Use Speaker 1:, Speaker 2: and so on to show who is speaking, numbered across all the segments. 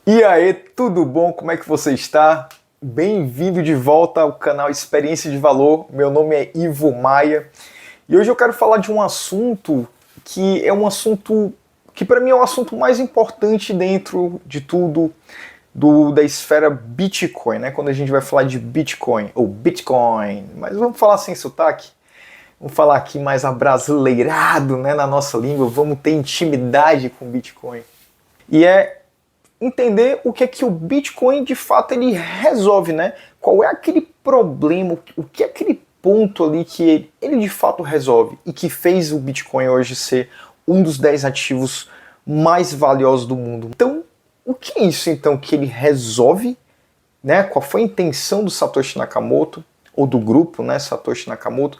Speaker 1: E aí, tudo bom? Como é que você está? Bem-vindo de volta ao canal Experiência de Valor. Meu nome é Ivo Maia e hoje eu quero falar de um assunto que é um assunto que para mim é o assunto mais importante dentro de tudo da esfera Bitcoin, né? Quando a gente vai falar de Bitcoin ou Bitcoin, mas vamos falar sem sotaque. Vamos falar aqui mais abrasileirado, né, na nossa língua. Vamos ter intimidade com Bitcoin. E é entender o que é que o Bitcoin de fato ele resolve, né? Qual é aquele problema, o que é aquele ponto ali que ele de fato resolve e que fez o Bitcoin hoje ser um dos 10 ativos mais valiosos do mundo. Então, o que é isso então que ele resolve, né? Qual foi a intenção do Satoshi Nakamoto ou do grupo, né, Satoshi Nakamoto,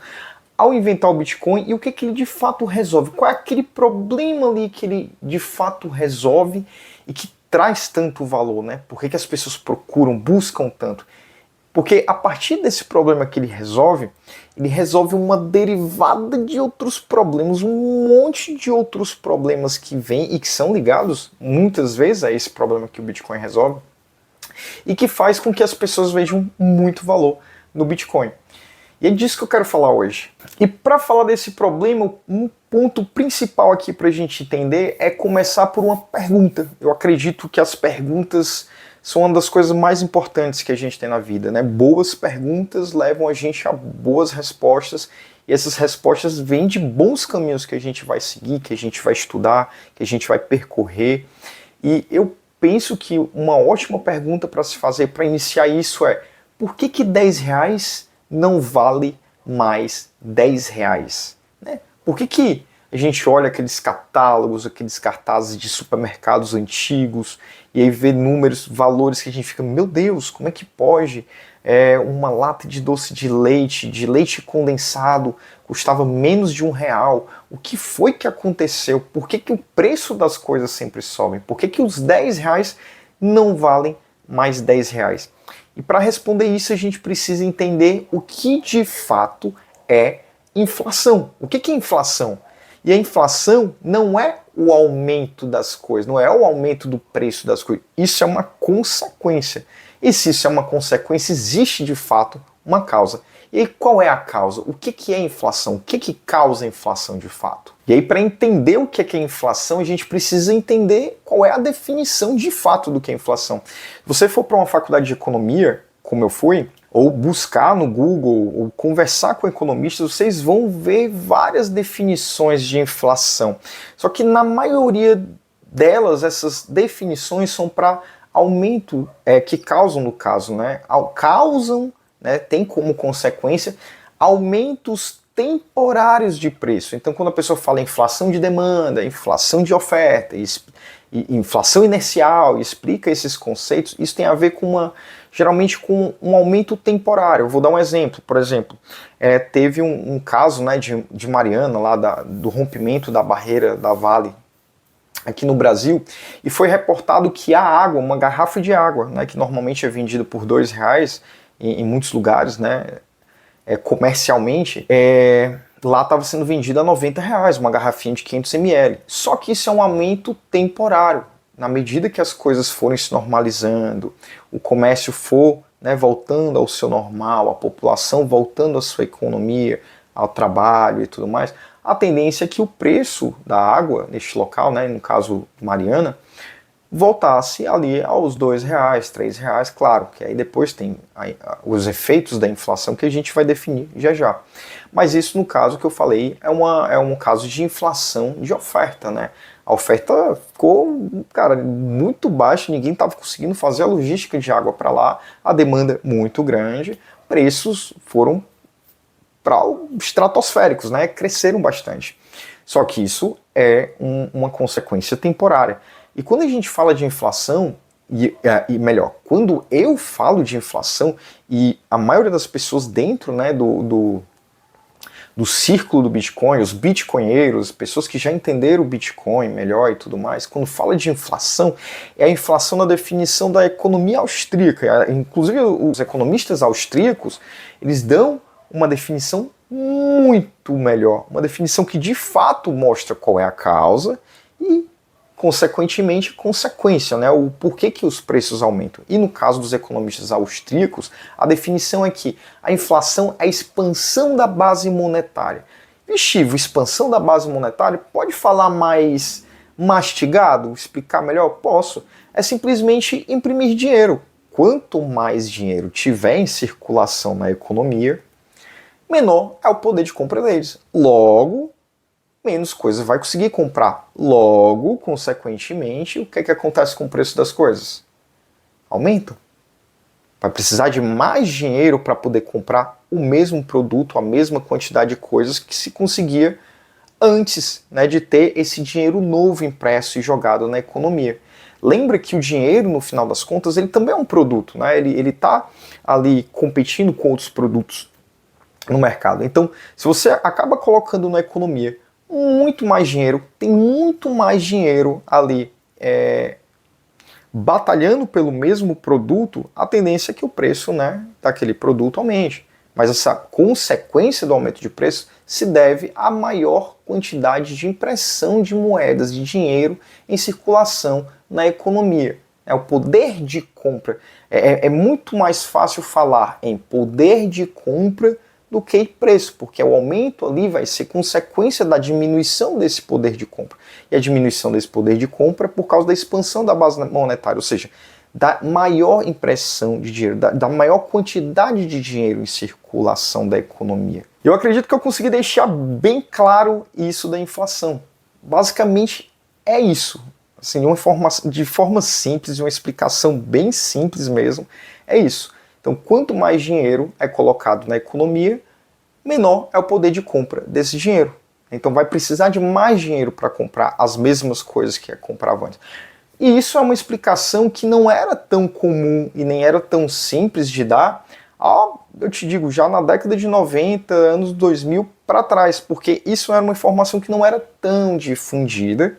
Speaker 1: ao inventar o Bitcoin e o que é que ele de fato resolve? Qual é aquele problema ali que ele de fato resolve e que traz tanto valor, né? Por que as pessoas procuram, buscam tanto? Porque a partir desse problema que ele resolve uma derivada de outros problemas, um monte de outros problemas que vêm e que são ligados muitas vezes a esse problema que o Bitcoin resolve e que faz com que as pessoas vejam muito valor no Bitcoin. E é disso que eu quero falar hoje. E para falar desse problema, um ponto principal aqui para a gente entender é começar por uma pergunta. Eu acredito que as perguntas são uma das coisas mais importantes que a gente tem na vida, né? Boas perguntas levam a gente a boas respostas e essas respostas vêm de bons caminhos que a gente vai seguir, que a gente vai estudar, que a gente vai percorrer. E eu penso que uma ótima pergunta para se fazer para iniciar isso é: por que 10 reais não vale mais 10 reais? Né? Por que a gente olha aqueles catálogos, aqueles cartazes de supermercados antigos e aí vê números, valores que a gente fica, meu Deus, como é que pode? Uma lata de doce de leite condensado, custava menos de R$ 1. O que foi que aconteceu? Por que o preço das coisas sempre sobe? Por que os 10 reais não valem mais 10 reais? E para responder isso, a gente precisa entender o que de fato é inflação. O que é inflação? E a inflação não é o aumento das coisas, não é o aumento do preço das coisas. Isso é uma consequência. E se isso é uma consequência, existe de fato uma causa. E aí, qual é a causa? O que é inflação? O que causa a inflação de fato? E aí, para entender o que é inflação, a gente precisa entender qual é a definição de fato do que é inflação. Se você for para uma faculdade de economia, como eu fui, ou buscar no Google, ou conversar com economistas, vocês vão ver várias definições de inflação. Só que na maioria delas, essas definições são para aumento que causam, no caso, né? Causam, né, tem como consequência aumentos temporários de preço. Então, quando a pessoa fala inflação de demanda, inflação de oferta, inflação inercial, e explica esses conceitos, isso tem a ver com geralmente com um aumento temporário. Eu vou dar um exemplo. Por exemplo, teve um caso, né, de Mariana, lá do rompimento da barreira da Vale aqui no Brasil, e foi reportado que a água, uma garrafa de água, né, que normalmente é vendida por R$ 2 em muitos lugares, né, comercialmente, lá estava sendo vendida a R$ 90, uma garrafinha de 500 ml. Só que isso é um aumento temporário. Na medida que as coisas forem se normalizando, o comércio for, né, voltando ao seu normal, a população voltando à sua economia, ao trabalho e tudo mais, a tendência é que o preço da água neste local, né, no caso Mariana, voltasse ali aos R$ 2, R$ 3, claro, que aí depois tem os efeitos da inflação que a gente vai definir já já. Mas isso, no caso que eu falei, é um caso de inflação de oferta, né? A oferta ficou, cara, muito baixa, ninguém estava conseguindo fazer a logística de água para lá, a demanda muito grande, preços foram para estratosféricos, né? Cresceram bastante. Só que isso é uma consequência temporária. E quando a gente fala de inflação, e melhor, quando eu falo de inflação, e a maioria das pessoas dentro, né, do círculo do Bitcoin, os bitcoinheiros, pessoas que já entenderam o Bitcoin melhor e tudo mais, quando fala de inflação, é a inflação na definição da economia austríaca. Inclusive os economistas austríacos, eles dão uma definição muito melhor, uma definição que de fato mostra qual é a causa e consequentemente, consequência, né? O porquê que os preços aumentam. E no caso dos economistas austríacos, a definição é que a inflação é a expansão da base monetária. Vixe, Ivo, expansão da base monetária, pode falar mais mastigado, explicar melhor? Posso. É simplesmente imprimir dinheiro. Quanto mais dinheiro tiver em circulação na economia, menor é o poder de compra deles. Logo, menos coisa vai conseguir comprar. Logo, consequentemente, o que é que acontece com o preço das coisas? Aumenta. Vai precisar de mais dinheiro para poder comprar o mesmo produto, a mesma quantidade de coisas que se conseguia antes, né, de ter esse dinheiro novo impresso e jogado na economia. Lembra que o dinheiro, no final das contas, ele também é um produto, né? Ele está ali competindo com outros produtos no mercado. Então, se você acaba colocando na economia muito mais dinheiro, tem muito mais dinheiro ali batalhando pelo mesmo produto, a tendência é que o preço, né, daquele produto aumente. Mas essa consequência do aumento de preço se deve à maior quantidade de impressão de moedas, de dinheiro em circulação na economia. O poder de compra. É muito mais fácil falar em poder de compra do que preço, porque o aumento ali vai ser consequência da diminuição desse poder de compra. E a diminuição desse poder de compra é por causa da expansão da base monetária, ou seja, da maior impressão de dinheiro, da maior quantidade de dinheiro em circulação da economia. Eu acredito que eu consegui deixar bem claro isso da inflação. Basicamente é isso. Assim, de forma simples, de uma explicação bem simples mesmo, é isso. Então, quanto mais dinheiro é colocado na economia, menor é o poder de compra desse dinheiro. Então vai precisar de mais dinheiro para comprar as mesmas coisas que comprava antes. E isso é uma explicação que não era tão comum e nem era tão simples de dar, eu te digo, já na década de 90, anos 2000 para trás, porque isso era uma informação que não era tão difundida.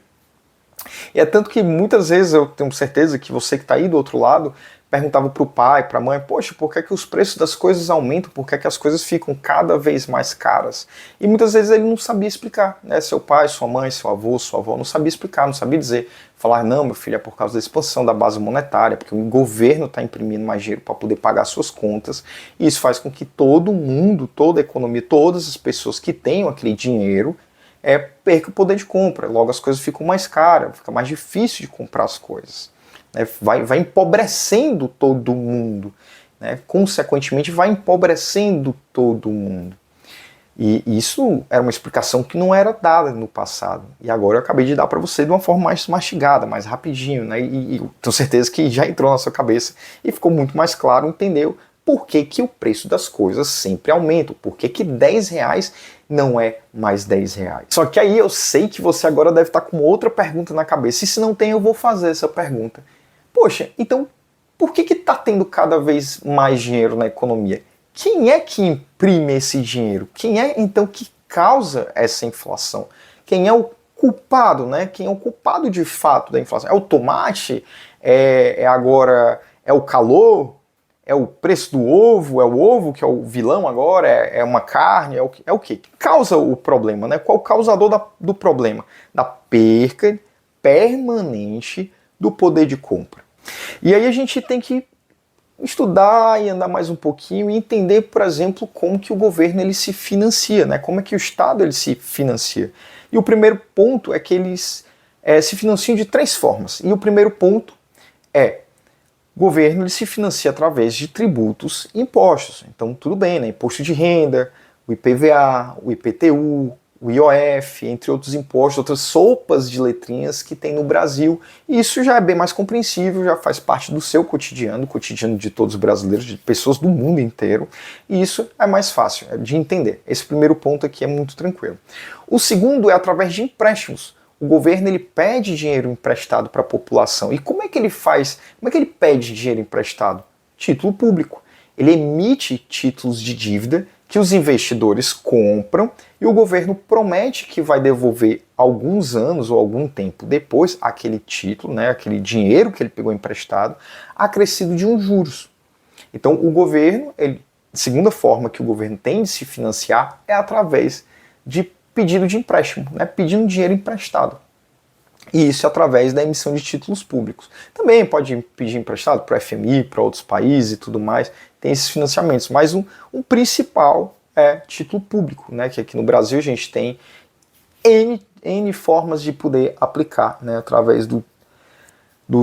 Speaker 1: E é tanto que muitas vezes eu tenho certeza que você que está aí do outro lado perguntava para o pai, para a mãe, poxa, por que é que os preços das coisas aumentam? Por que é que as coisas ficam cada vez mais caras? E muitas vezes ele não sabia explicar, né? Seu pai, sua mãe, seu avô, sua avó não sabia explicar, não sabia dizer, falar, não, meu filho, é por causa da expansão da base monetária, porque o governo está imprimindo mais dinheiro para poder pagar suas contas, e isso faz com que todo mundo, toda a economia, todas as pessoas que tenham aquele dinheiro, perca o poder de compra, logo as coisas ficam mais caras, fica mais difícil de comprar as coisas. Vai empobrecendo todo mundo, né? Consequentemente vai empobrecendo todo mundo. E isso era uma explicação que não era dada no passado. E agora eu acabei de dar para você de uma forma mais mastigada, mais rapidinho, né? E tenho certeza que já entrou na sua cabeça e ficou muito mais claro, entendeu? Por que que o preço das coisas sempre aumenta? Por que que R$10 não é mais R$10? Só que aí eu sei que você agora deve estar com outra pergunta na cabeça. E se não tem, eu vou fazer essa pergunta. Poxa, então por que está tendo cada vez mais dinheiro na economia? Quem é que imprime esse dinheiro? Quem é então que causa essa inflação? Quem é o culpado, né? Quem é o culpado de fato da inflação? É o tomate? Agora é o calor? É o preço do ovo? É o ovo que é o vilão agora? É uma carne? É o quê? Que causa o problema, né? Qual o causador do problema? Da perca permanente do poder de compra. E aí a gente tem que estudar e andar mais um pouquinho e entender, por exemplo, como que o governo ele se financia, né? Como é que o Estado ele se financia. E o primeiro ponto é que eles se financiam de 3 formas. E o primeiro ponto é o governo ele se financia através de tributos e impostos. Então tudo bem, né? Imposto de renda, o IPVA, o IPTU, o IOF, entre outros impostos, outras sopas de letrinhas que tem no Brasil. E isso já é bem mais compreensível, já faz parte do seu cotidiano, do cotidiano de todos os brasileiros, de pessoas do mundo inteiro. E isso é mais fácil de entender. Esse primeiro ponto aqui é muito tranquilo. O segundo é através de empréstimos. O governo ele pede dinheiro emprestado para a população. E como é que ele faz? Como é que ele pede dinheiro emprestado? Título público. Ele emite títulos de dívida que os investidores compram e o governo promete que vai devolver alguns anos ou algum tempo depois aquele título, né, aquele dinheiro que ele pegou emprestado, acrescido de uns juros. Então o governo, a segunda forma que o governo tem de se financiar é através de pedido de empréstimo, né, pedindo dinheiro emprestado. E isso através da emissão de títulos públicos. Também pode pedir emprestado para o FMI, para outros países e tudo mais, tem esses financiamentos, mas um principal é título público, né, que aqui no Brasil a gente tem N formas de poder aplicar, né, através do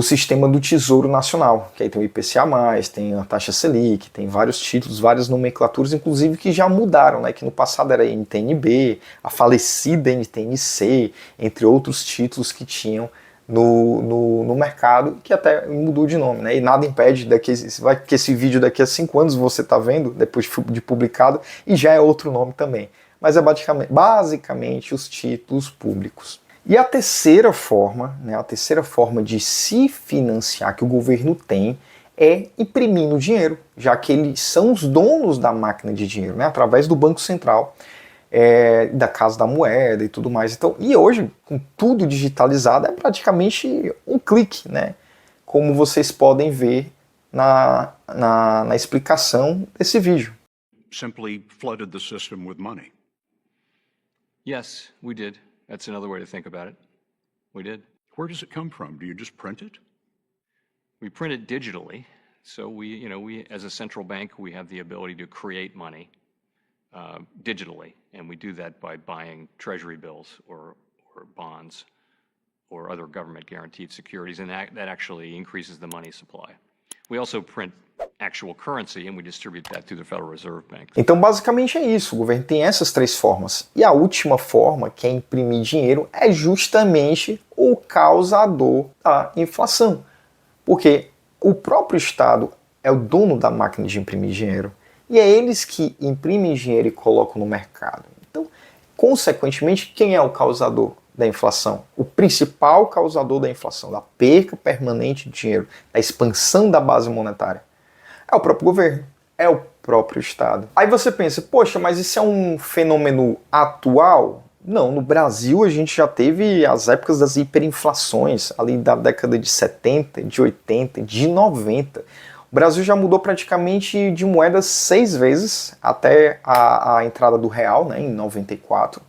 Speaker 1: sistema do Tesouro Nacional, que aí tem o IPCA+, tem a taxa Selic, tem vários títulos, várias nomenclaturas, inclusive que já mudaram, né, que no passado era a NTNB, a falecida NTNC, entre outros títulos que tinham no mercado, que até mudou de nome, né, e nada impede que esse vídeo daqui a 5 anos você está vendo, depois de publicado, e já é outro nome também, mas é basicamente os títulos públicos. E a terceira forma, né, a terceira forma de se financiar que o governo tem é imprimindo dinheiro, já que eles são os donos da máquina de dinheiro, né, através do Banco Central, da Casa da Moeda e tudo mais. Então, e hoje, com tudo digitalizado, é praticamente um clique, né, como vocês podem ver na explicação desse vídeo.
Speaker 2: Simply flooded the system with money.
Speaker 3: Yes, we did. That's another way to think about it. We did.
Speaker 2: Where does it come from? Do you just print it?
Speaker 3: We print it digitally. So we as a central bank, we have the ability to create money digitally, and we do that by buying treasury bills or bonds or other government guaranteed securities, and that actually increases the money supply. We also print actual currency and we distribute that through the Federal Reserve Bank.
Speaker 1: Então, basicamente é isso. O governo tem essas três formas. E a última forma, que é imprimir dinheiro, é justamente o causador da inflação. Porque o próprio Estado é o dono da máquina de imprimir dinheiro. E é eles que imprimem dinheiro e colocam no mercado. Então, consequentemente, quem é o causador da inflação? O principal causador da inflação, da perca permanente de dinheiro, da expansão da base monetária, é o próprio governo, é o próprio Estado. Aí você pensa, poxa, mas isso é um fenômeno atual? Não, no Brasil a gente já teve as épocas das hiperinflações, ali da década de 70, de 80, de 90. O Brasil já mudou praticamente de moeda 6 vezes até a entrada do real, né, em 94.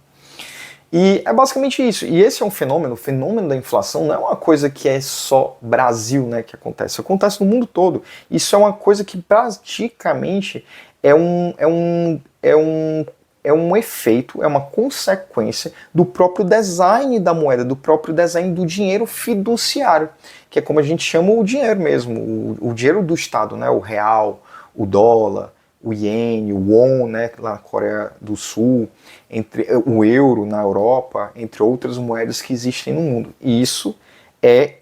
Speaker 1: E é basicamente isso. E esse é um fenômeno, o fenômeno da inflação não é uma coisa que é só Brasil, né, que acontece. Acontece no mundo todo. Isso é uma coisa que praticamente é um efeito, é uma consequência do próprio design da moeda, do próprio design do dinheiro fiduciário, que é como a gente chama o dinheiro mesmo, o dinheiro do Estado, né, o real, o dólar, o iene, o won, né, lá na Coreia do Sul, o euro na Europa, entre outras moedas que existem no mundo. E isso é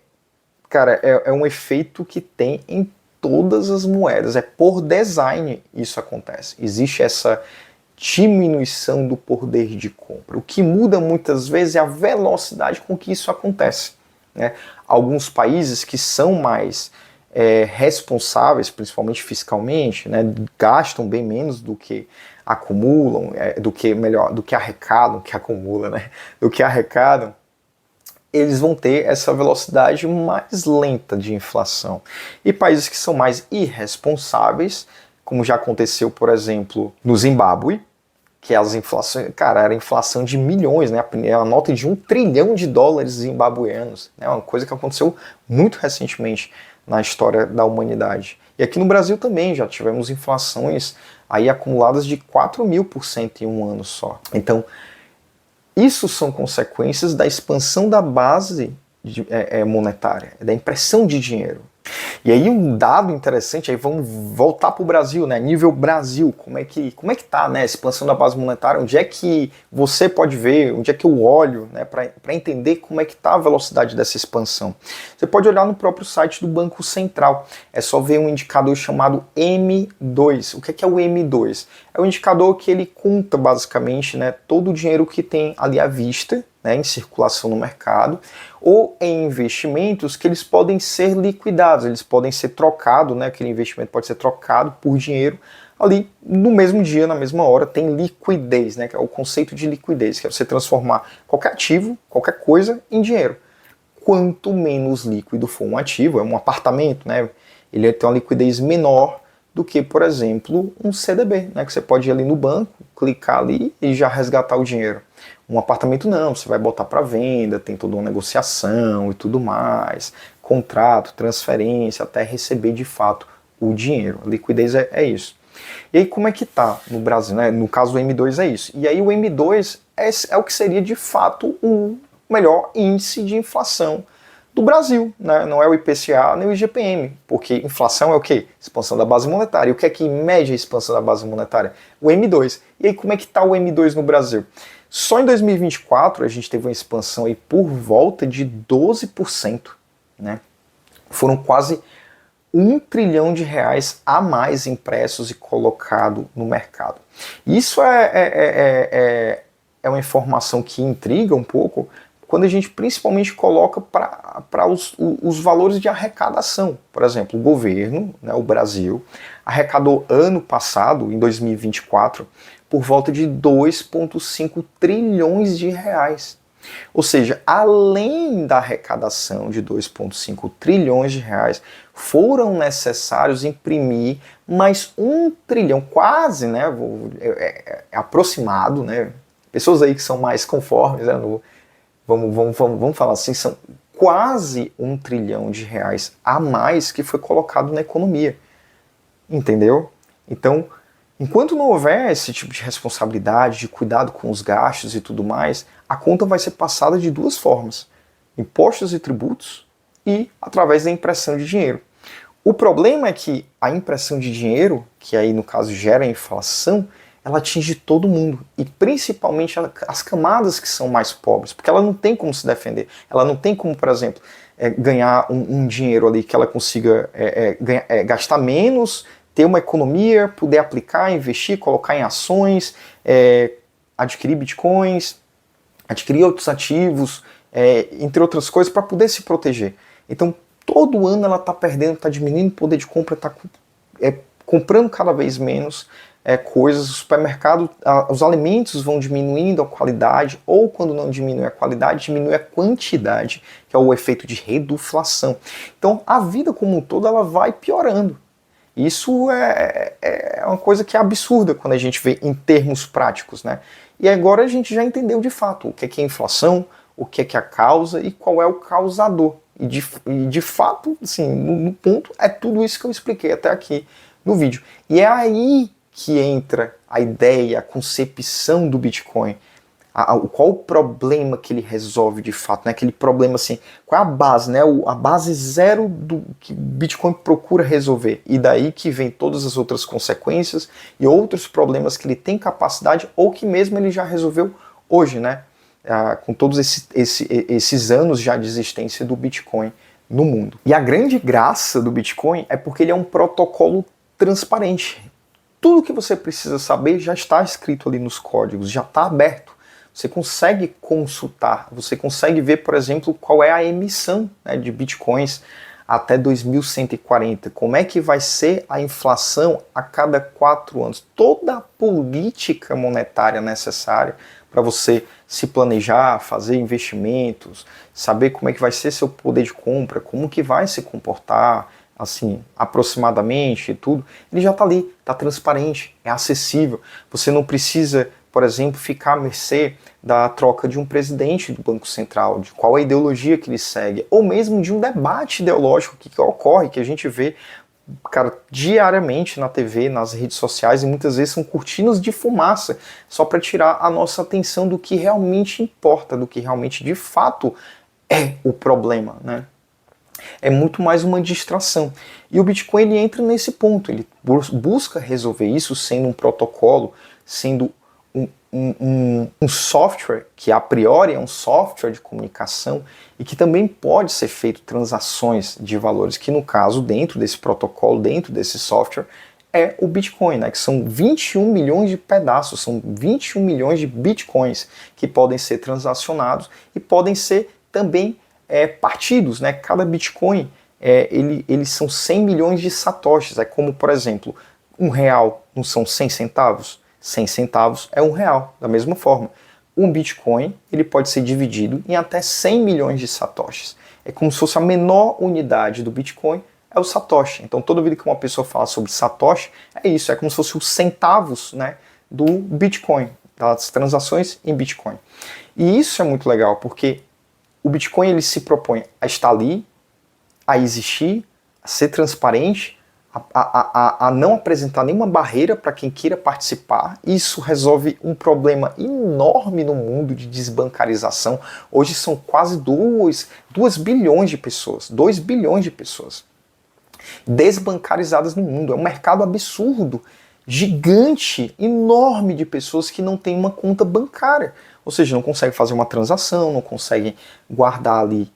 Speaker 1: um efeito que tem em todas as moedas, é por design isso acontece. Existe essa diminuição do poder de compra. O que muda muitas vezes é a velocidade com que isso acontece, né? Alguns países que são mais responsáveis, principalmente fiscalmente, né, gastam bem menos do que acumulam, do que arrecadam, eles vão ter essa velocidade mais lenta de inflação. E países que são mais irresponsáveis, como já aconteceu, por exemplo, no Zimbábue, que as inflações, era inflação de milhões, né? A nota de $1 trilhão zimbabueanos, né? Uma coisa que aconteceu muito recentemente na história da humanidade. E aqui no Brasil também já tivemos inflações aí acumuladas de 4.000% em um ano só. Então, isso são consequências da expansão da base monetária, da impressão de dinheiro. E aí um dado interessante, aí vamos voltar para o Brasil, né? Nível Brasil, como é que tá, né? A expansão da base monetária, onde é que você pode ver, onde é que eu olho, né? Para entender como é que tá a velocidade dessa expansão. Você pode olhar no próprio site do Banco Central, é só ver um indicador chamado M2. O que é o M2? É um indicador que ele conta basicamente, né, todo o dinheiro que tem ali à vista, né, em circulação no mercado, ou em investimentos que eles podem ser liquidados, eles podem ser trocados, né, aquele investimento pode ser trocado por dinheiro ali no mesmo dia, na mesma hora, tem liquidez, né, que é o conceito de liquidez, que é você transformar qualquer ativo, qualquer coisa, em dinheiro. Quanto menos líquido for um ativo, é um apartamento, né, ele tem uma liquidez menor do que, por exemplo, um CDB, né, que você pode ir ali no banco, clicar ali e já resgatar o dinheiro. Um apartamento não, você vai botar para venda, tem toda uma negociação e tudo mais, contrato, transferência, até receber de fato o dinheiro. A liquidez é isso. E aí como é que tá no Brasil, né? No caso do M2 é isso. E aí o M2 é o que seria de fato o melhor índice de inflação do Brasil, né? Não é o IPCA nem o IGPM, porque inflação é o quê? Expansão da base monetária. E o que é que mede a expansão da base monetária? O M2. E aí como é que está o M2 no Brasil? Só em 2024 a gente teve uma expansão aí por volta de 12%, né? Foram quase R$ 1 trilhão a mais impressos e colocado no mercado. Isso é uma informação que intriga um pouco, quando a gente principalmente coloca para os valores de arrecadação. Por exemplo, o governo, né, o Brasil, arrecadou ano passado, em 2024, por volta de 2,5 trilhões de reais. Ou seja, além da arrecadação de 2,5 trilhões de reais, foram necessários imprimir mais 1 trilhão, quase, né, aproximado, né, pessoas aí que são mais conformes, né, vamos falar assim, são quase 1 trilhão de reais a mais que foi colocado na economia, entendeu? Então, enquanto não houver esse tipo de responsabilidade, de cuidado com os gastos e tudo mais, a conta vai ser passada de duas formas: impostos e tributos e através da impressão de dinheiro. O problema é que a impressão de dinheiro, que aí no caso gera a inflação, ela atinge todo mundo, e principalmente as camadas que são mais pobres, porque ela não tem como se defender, ela não tem como, por exemplo, ganhar um dinheiro ali que ela consiga gastar menos, ter uma economia, poder aplicar, investir, colocar em ações, adquirir bitcoins, adquirir outros ativos, entre outras coisas, para poder se proteger. Então, todo ano ela está perdendo, está diminuindo o poder de compra, está comprando cada vez menos coisas. O supermercado, os alimentos vão diminuindo a qualidade, ou quando não diminui a qualidade, diminui a quantidade, que é o efeito de reduflação. Então, a vida como um todo ela vai piorando. Isso é uma coisa que é absurda quando a gente vê em termos práticos, né? E agora a gente já entendeu de fato o que é inflação, o que é a causa e qual é o causador. E de fato, assim, no ponto, é tudo isso que eu expliquei até aqui no vídeo. E é aí que entra a ideia, a concepção do Bitcoin. Qual o problema que ele resolve de fato, né? Aquele problema assim, qual é a base, né? A base zero do que o Bitcoin procura resolver, e daí que vem todas as outras consequências e outros problemas que ele tem capacidade ou que mesmo ele já resolveu hoje, né? Com todos esses anos já de existência do Bitcoin no mundo. E a grande graça do Bitcoin é porque ele é um protocolo transparente. Tudo que você precisa saber já está escrito ali nos códigos, já está aberto. Você consegue consultar, você consegue ver, por exemplo, qual é a emissão, né, de bitcoins até 2140, como é que vai ser a inflação a cada 4 anos. Toda a política monetária necessária para você se planejar, fazer investimentos, saber como é que vai ser seu poder de compra, como que vai se comportar, assim, aproximadamente e tudo, ele já está ali, está transparente, é acessível. Você não precisa, por exemplo, ficar à mercê da troca de um presidente do Banco Central, de qual a ideologia que ele segue, ou mesmo de um debate ideológico que ocorre, que a gente vê, cara, diariamente na TV, nas redes sociais, e muitas vezes são cortinas de fumaça, só para tirar a nossa atenção do que realmente importa, do que realmente de fato é o problema, né? É muito mais uma distração. E o Bitcoin ele entra nesse ponto, ele busca resolver isso sendo um protocolo, sendo um software que a priori é um software de comunicação e que também pode ser feito transações de valores, que no caso, dentro desse protocolo, dentro desse software, é o Bitcoin, né, que são 21 milhões de pedaços, são 21 milhões de Bitcoins que podem ser transacionados e podem ser também partidos, né? Cada Bitcoin, eles são 100 milhões de satoshis, é como, por exemplo, R$1 não são 100 centavos? 100 centavos é R$1, da mesma forma. Um Bitcoin ele pode ser dividido em até 100 milhões de satoshis. É como se fosse a menor unidade do Bitcoin, é o satoshi. Então toda vez que uma pessoa fala sobre satoshi, é isso, é como se fosse os centavos, né, do Bitcoin, das transações em Bitcoin. E isso é muito legal, porque o Bitcoin ele se propõe a estar ali, a existir, a ser transparente, a não apresentar nenhuma barreira para quem queira participar. Isso resolve um problema enorme no mundo de desbancarização. Hoje são quase 2 bilhões de pessoas, 2 bilhões de pessoas desbancarizadas no mundo. É um mercado absurdo, gigante, enorme de pessoas que não têm uma conta bancária. Ou seja, não conseguem fazer uma transação, não conseguem guardar ali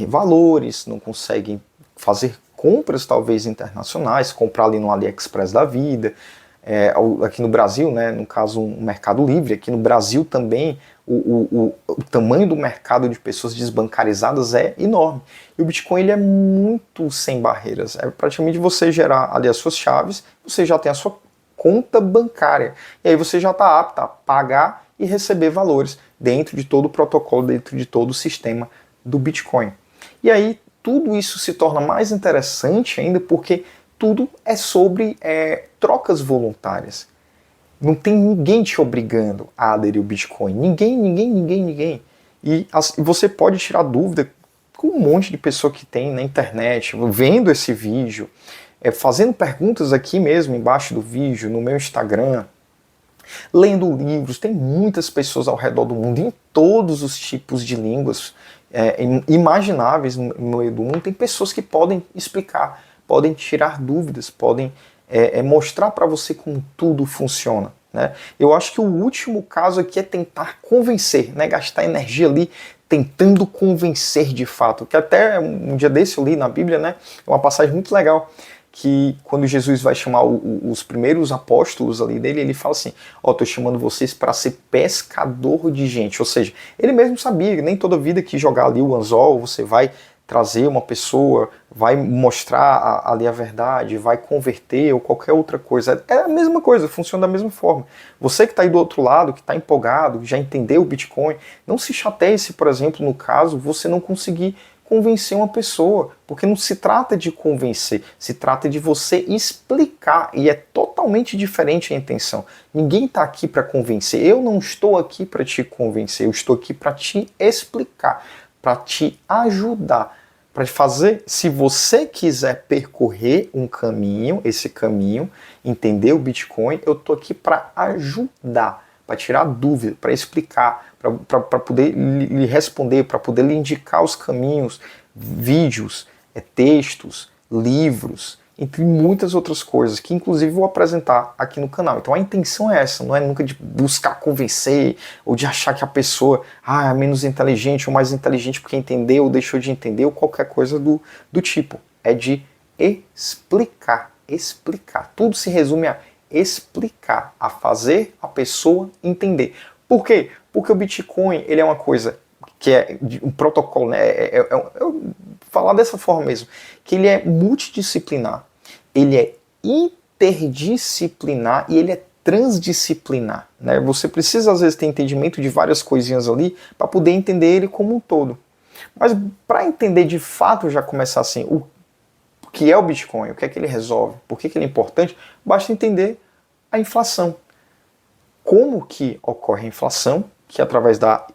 Speaker 1: valores, não conseguem fazer compras talvez internacionais, comprar ali no AliExpress da vida, aqui no Brasil, né, no caso um Mercado Livre, aqui no Brasil também o tamanho do mercado de pessoas desbancarizadas é enorme. E o Bitcoin ele é muito sem barreiras, é praticamente você gerar ali as suas chaves, você já tem a sua conta bancária, e aí você já está apto a pagar e receber valores dentro de todo o protocolo, dentro de todo o sistema do Bitcoin. E aí tudo isso se torna mais interessante ainda porque tudo é sobre trocas voluntárias. Não tem ninguém te obrigando a aderir ao Bitcoin. Ninguém. E você pode tirar dúvida com um monte de pessoa que tem na internet, vendo esse vídeo, fazendo perguntas aqui mesmo embaixo do vídeo, no meu Instagram, lendo livros. Tem muitas pessoas ao redor do mundo, em todos os tipos de línguas imagináveis no meio do mundo. Tem pessoas que podem explicar, podem tirar dúvidas, podem mostrar para você como tudo funciona, né? Eu acho que o último caso aqui é tentar convencer, né? Gastar energia ali tentando convencer de fato. Que até um dia desse eu li na Bíblia, né? É uma passagem muito legal, que quando Jesus vai chamar os primeiros apóstolos ali dele, ele fala assim, tô chamando vocês para ser pescador de gente. Ou seja, ele mesmo sabia que nem toda vida que jogar ali o anzol, você vai trazer uma pessoa, vai mostrar ali a verdade, vai converter ou qualquer outra coisa. É a mesma coisa, funciona da mesma forma. Você que está aí do outro lado, que está empolgado, já entendeu o Bitcoin, não se chateie se, por exemplo, no caso, você não conseguir convencer uma pessoa, porque não se trata de convencer, se trata de você explicar, e é totalmente diferente a intenção. Ninguém está aqui para convencer, eu não estou aqui para te convencer, eu estou aqui para te explicar, para te ajudar, para fazer, se você quiser percorrer um caminho, esse caminho, entender o Bitcoin, eu estou aqui para ajudar, para tirar dúvida, para explicar, para poder lhe responder, para poder lhe indicar os caminhos, vídeos, textos, livros, entre muitas outras coisas, que inclusive vou apresentar aqui no canal. Então a intenção é essa, não é nunca de buscar convencer, ou de achar que a pessoa é menos inteligente ou mais inteligente porque entendeu ou deixou de entender, ou qualquer coisa do tipo. É de explicar. Tudo se resume a explicar, a fazer a pessoa entender. Por quê? Porque o Bitcoin ele é uma coisa que é um protocolo, né? Eu falar dessa forma mesmo, que ele é multidisciplinar, ele é interdisciplinar e ele é transdisciplinar, né? Você precisa às vezes ter entendimento de várias coisinhas ali para poder entender ele como um todo. Mas para entender de fato, já começar assim, o que é o Bitcoin, o que é que ele resolve, por que ele é importante, basta entender a inflação. Como que ocorre a inflação, que é através da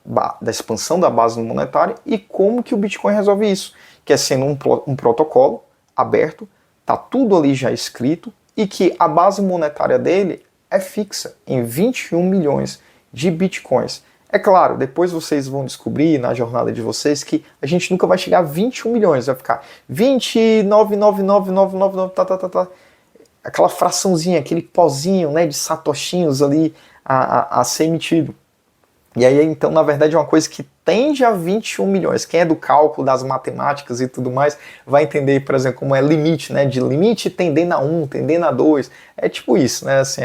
Speaker 1: expansão da base monetária, e como que o Bitcoin resolve isso, que é sendo um protocolo aberto, está tudo ali já escrito, e que a base monetária dele é fixa em 21 milhões de Bitcoins. É claro, depois vocês vão descobrir na jornada de vocês que a gente nunca vai chegar a 21 milhões, vai ficar 29,99999, aquela fraçãozinha, aquele pozinho, né, de satoshinhos ali a ser emitido. E aí, então, na verdade, é uma coisa que tende a 21 milhões. Quem é do cálculo, das matemáticas e tudo mais, vai entender, por exemplo, como é limite, né? De limite tendendo a 1, tendendo a 2. É tipo isso, né? Assim,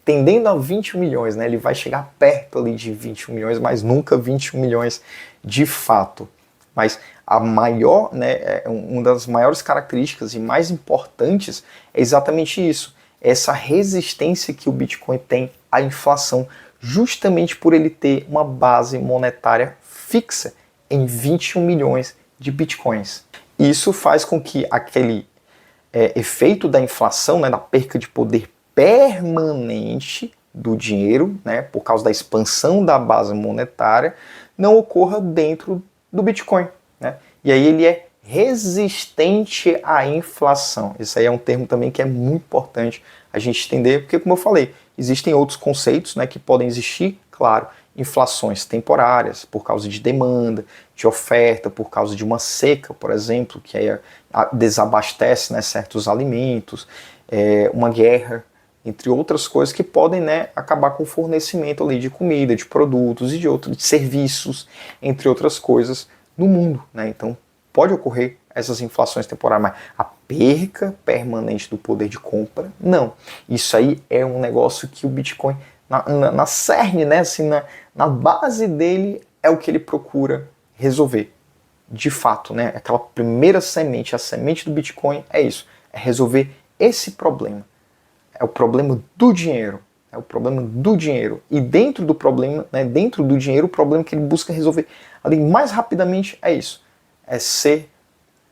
Speaker 1: tendendo a 21 milhões, né? Ele vai chegar perto ali de 21 milhões, mas nunca 21 milhões de fato. Mas a maior, né, uma das maiores características e mais importantes é exatamente isso. Essa resistência que o Bitcoin tem à inflação, justamente por ele ter uma base monetária fixa em 21 milhões de bitcoins. Isso faz com que aquele efeito da inflação, né, da perca de poder permanente, do dinheiro, né, por causa da expansão da base monetária, não ocorra dentro do Bitcoin, né? E aí ele é resistente à inflação. Esse aí é um termo também que é muito importante a gente entender, porque, como eu falei, existem outros conceitos, né, que podem existir, claro, inflações temporárias por causa de demanda, de oferta, por causa de uma seca, por exemplo, que aí desabastece, né, certos alimentos, uma guerra, entre outras coisas que podem, né, acabar com o fornecimento ali de comida, de produtos e de serviços, entre outras coisas, no mundo, né? Então pode ocorrer essas inflações temporárias, mas a perca permanente do poder de compra, não. Isso aí é um negócio que o Bitcoin, na cerne, né, assim, na base dele, é o que ele procura resolver. De fato, né, aquela primeira semente, a semente do Bitcoin é isso, é resolver esse problema. É o problema do dinheiro. É o problema do dinheiro. E dentro do problema, né, dentro do dinheiro, o problema que ele busca resolver ali mais rapidamente é isso. É ser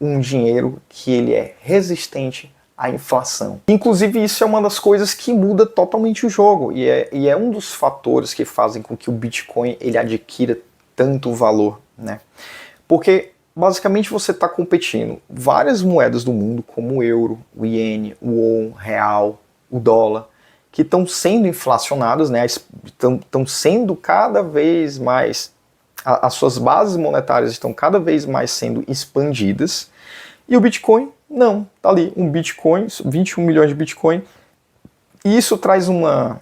Speaker 1: um dinheiro que ele é resistente à inflação. Inclusive, isso é uma das coisas que muda totalmente o jogo. E é um dos fatores que fazem com que o Bitcoin ele adquira tanto valor, né? Porque basicamente você está competindo várias moedas do mundo, como o euro, o iene, o won, real, o dólar, que estão sendo inflacionadas, né, estão sendo cada vez mais, as suas bases monetárias estão cada vez mais sendo expandidas, e o Bitcoin não, tá ali, um Bitcoin, 21 milhões de Bitcoin, e isso traz uma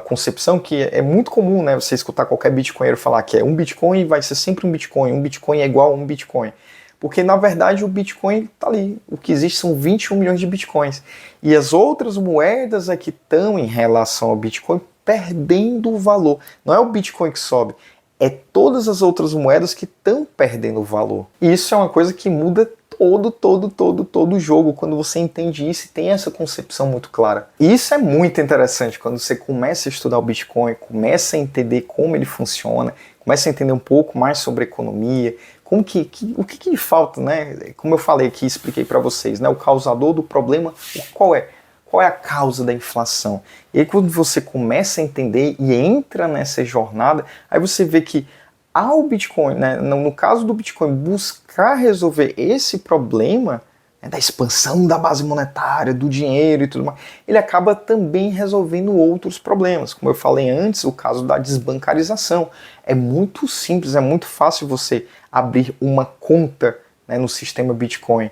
Speaker 1: concepção que é muito comum, né, você escutar qualquer bitcoinheiro falar que um Bitcoin vai ser sempre um Bitcoin é igual a um Bitcoin. Porque, na verdade, o Bitcoin está ali. O que existe são 21 milhões de Bitcoins. E as outras moedas é que estão em relação ao Bitcoin perdendo valor. Não é o Bitcoin que sobe, é todas as outras moedas que estão perdendo valor. E isso é uma coisa que muda todo o jogo, quando você entende isso e tem essa concepção muito clara. E isso é muito interessante, quando você começa a estudar o Bitcoin, começa a entender como ele funciona, começa a entender um pouco mais sobre economia, o que falta, né? Como eu falei aqui, expliquei para vocês, né? O causador do problema, qual é? Qual é a causa da inflação? E aí quando você começa a entender e entra nessa jornada, aí você vê que ao Bitcoin, né, no caso do Bitcoin, buscar resolver esse problema, né, da expansão da base monetária, do dinheiro e tudo mais, ele acaba também resolvendo outros problemas. Como eu falei antes, o caso da desbancarização. É muito simples, é muito fácil você abrir uma conta, né, no sistema Bitcoin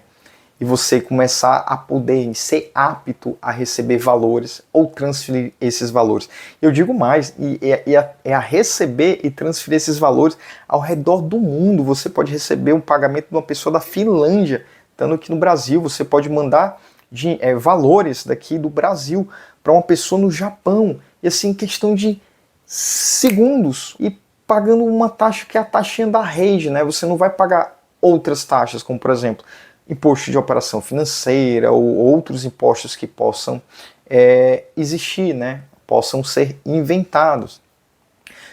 Speaker 1: e você começar a poder ser apto a receber valores ou transferir esses valores. Eu digo mais, é a receber e transferir esses valores ao redor do mundo. Você pode receber um pagamento de uma pessoa da Finlândia, estando aqui no Brasil. Você pode mandar valores daqui do Brasil para uma pessoa no Japão. E assim, em questão de segundos. E pagando uma taxa que é a taxinha da rede, né? Você não vai pagar outras taxas, como por exemplo, imposto de operação financeira ou outros impostos que possam existir, né? Possam ser inventados.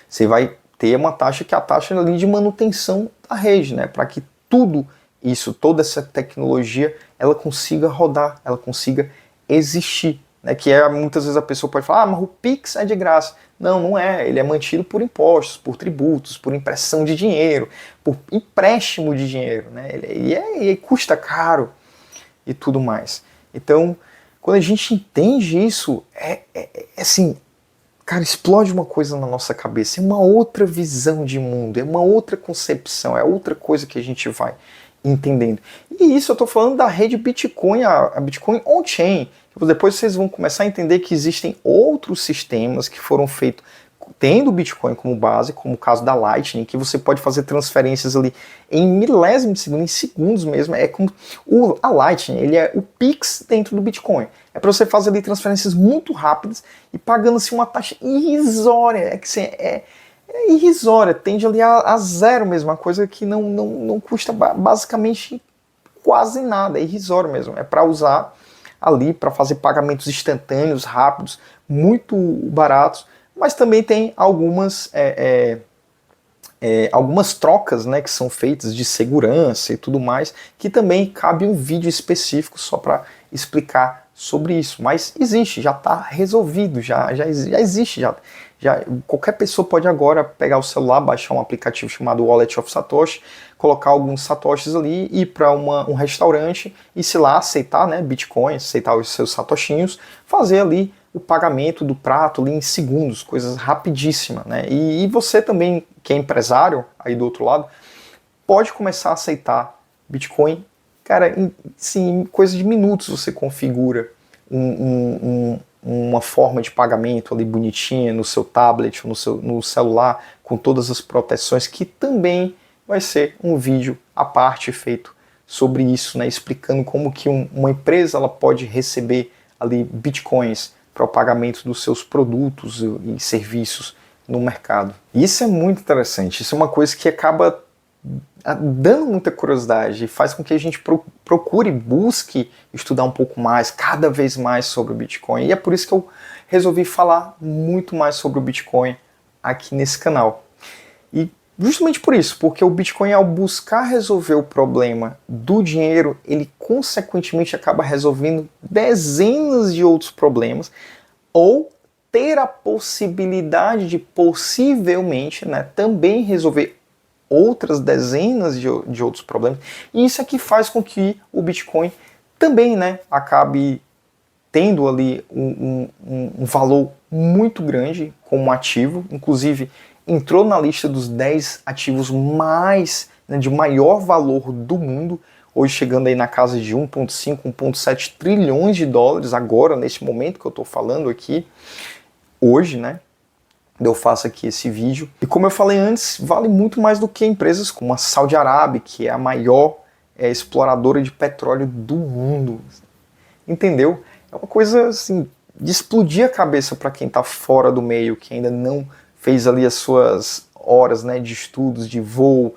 Speaker 1: Você vai ter uma taxa que é a taxa ali de manutenção da rede, né? Para que tudo isso, toda essa tecnologia, ela consiga rodar, ela consiga existir. Né? Que muitas vezes a pessoa pode falar, mas o Pix é de graça. Não, não é. Ele é mantido por impostos, por tributos, por impressão de dinheiro, por empréstimo de dinheiro. Né? E custa caro e tudo mais. Então, quando a gente entende isso, assim, cara, explode uma coisa na nossa cabeça. É uma outra visão de mundo, é uma outra concepção, é outra coisa que a gente vai entendendo. E isso eu estou falando da rede Bitcoin, a Bitcoin on-chain. Depois vocês vão começar a entender que existem outros sistemas que foram feitos tendo o Bitcoin como base, como o caso da Lightning, que você pode fazer transferências ali em milésimos de segundo, em segundos mesmo. É como a Lightning, ele é o Pix dentro do Bitcoin. É para você fazer ali transferências muito rápidas e pagando assim uma taxa irrisória. É que assim, é irrisória, tende ali a zero mesmo, uma coisa que não custa basicamente quase nada, é irrisório mesmo. É para usar ali para fazer pagamentos instantâneos, rápidos, muito baratos, mas também tem algumas trocas, né, que são feitas de segurança e tudo mais, que também cabe um vídeo específico só para explicar sobre isso, mas existe, já está resolvido, já existe, qualquer pessoa pode agora pegar o celular, baixar um aplicativo chamado Wallet of Satoshi, colocar alguns satoshis ali, ir para um restaurante e se lá aceitar, né, Bitcoin, aceitar os seus satoshinhos, fazer ali o pagamento do prato ali em segundos, coisas rapidíssimas, né? E você também, que é empresário aí do outro lado, pode começar a aceitar Bitcoin, cara, em coisa de minutos você configura uma forma de pagamento ali bonitinha no seu tablet, no celular, com todas as proteções, que também vai ser um vídeo à parte feito sobre isso, né, explicando como que uma empresa ela pode receber ali bitcoins para o pagamento dos seus produtos e serviços no mercado. E isso é muito interessante, isso é uma coisa que acaba dando muita curiosidade e faz com que a gente procure, busque estudar um pouco mais, cada vez mais sobre o Bitcoin. E é por isso que eu resolvi falar muito mais sobre o Bitcoin aqui nesse canal. E justamente por isso, porque o Bitcoin, ao buscar resolver o problema do dinheiro, ele consequentemente acaba resolvendo dezenas de outros problemas, ou ter a possibilidade de possivelmente, né, também resolver outras dezenas de outros problemas. E isso é que faz com que o Bitcoin também, né, acabe tendo ali um valor muito grande como ativo. Inclusive, entrou na lista dos 10 ativos mais, né, de maior valor do mundo, hoje chegando aí na casa de 1,5, 1,7 trilhões de dólares, agora, nesse momento que eu estou falando aqui, hoje, né? Eu faço aqui esse vídeo. E como eu falei antes, vale muito mais do que empresas como a Saudi Arábia, que é a maior exploradora de petróleo do mundo. Entendeu? É uma coisa assim, de explodir a cabeça para quem está fora do meio, que ainda não fez ali as suas horas, né, de estudos, de voo,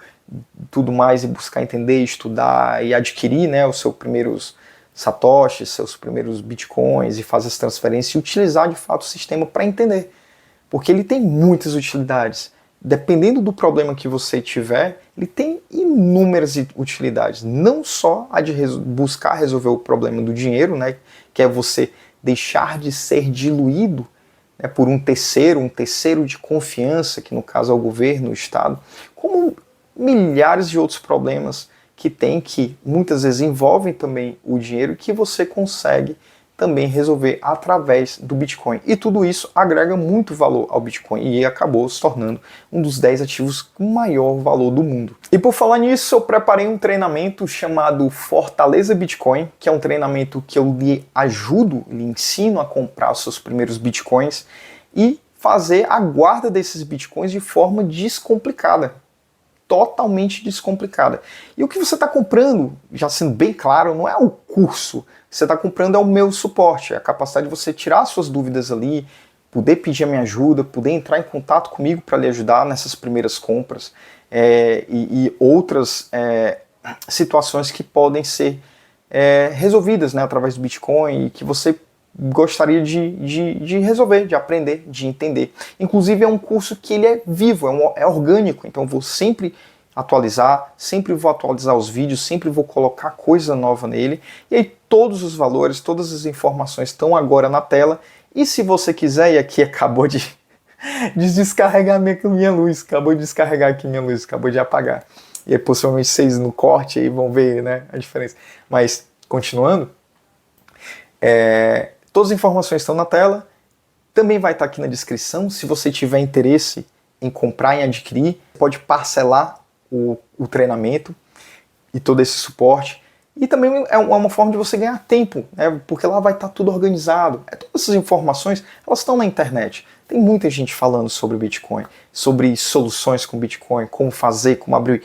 Speaker 1: tudo mais, e buscar entender, estudar e adquirir, né, os seus primeiros satoshis, seus primeiros bitcoins, e fazer as transferências e utilizar de fato o sistema para entender. Porque ele tem muitas utilidades. Dependendo do problema que você tiver, ele tem inúmeras utilidades. Não só a de buscar resolver o problema do dinheiro, né, que é você deixar de ser diluído, né, por um terceiro de confiança, que no caso é o governo, o Estado, como milhares de outros problemas que tem, que muitas vezes envolvem também o dinheiro, que você consegue também resolver através do Bitcoin. E tudo isso agrega muito valor ao Bitcoin e acabou se tornando um dos 10 ativos com maior valor do mundo. E por falar nisso, eu preparei um treinamento chamado Fortaleza Bitcoin, que é um treinamento que eu lhe ajudo, lhe ensino a comprar os seus primeiros Bitcoins e fazer a guarda desses Bitcoins de forma descomplicada. Totalmente descomplicada. E o que você está comprando, já sendo bem claro, não é o curso. Você está comprando é o meu suporte, é a capacidade de você tirar suas dúvidas ali, poder pedir a minha ajuda, poder entrar em contato comigo para lhe ajudar nessas primeiras compras e outras situações que podem ser resolvidas, né, através do Bitcoin e que você gostaria de resolver, de aprender, de entender. Inclusive é um curso que ele é vivo, é orgânico, então eu vou sempre atualizar, sempre vou atualizar os vídeos, sempre vou colocar coisa nova nele, e aí todos os valores, todas as informações estão agora na tela, e se você quiser, e aqui acabou de descarregar minha luz, acabou de descarregar aqui minha luz, acabou de apagar, e aí possivelmente vocês no corte aí vão ver, né, a diferença, mas continuando, todas as informações estão na tela, também vai estar aqui na descrição. Se você tiver interesse em comprar e adquirir, pode parcelar o treinamento e todo esse suporte. E também é uma forma de você ganhar tempo, né? Porque lá vai estar tudo organizado. Todas essas informações, elas estão na internet. Tem muita gente falando sobre Bitcoin, sobre soluções com Bitcoin, como fazer, como abrir,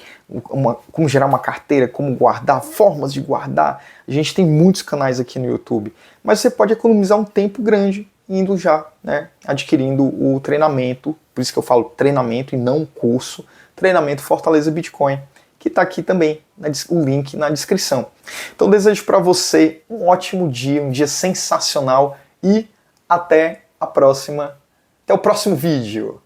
Speaker 1: como gerar uma carteira, como guardar, formas de guardar. A gente tem muitos canais aqui no YouTube. Mas você pode economizar um tempo grande indo já, né, adquirindo o treinamento, por isso que eu falo treinamento e não curso, treinamento Fortaleza Bitcoin, que está aqui também, o link na descrição. Então desejo para você um ótimo dia, um dia sensacional e até o próximo vídeo.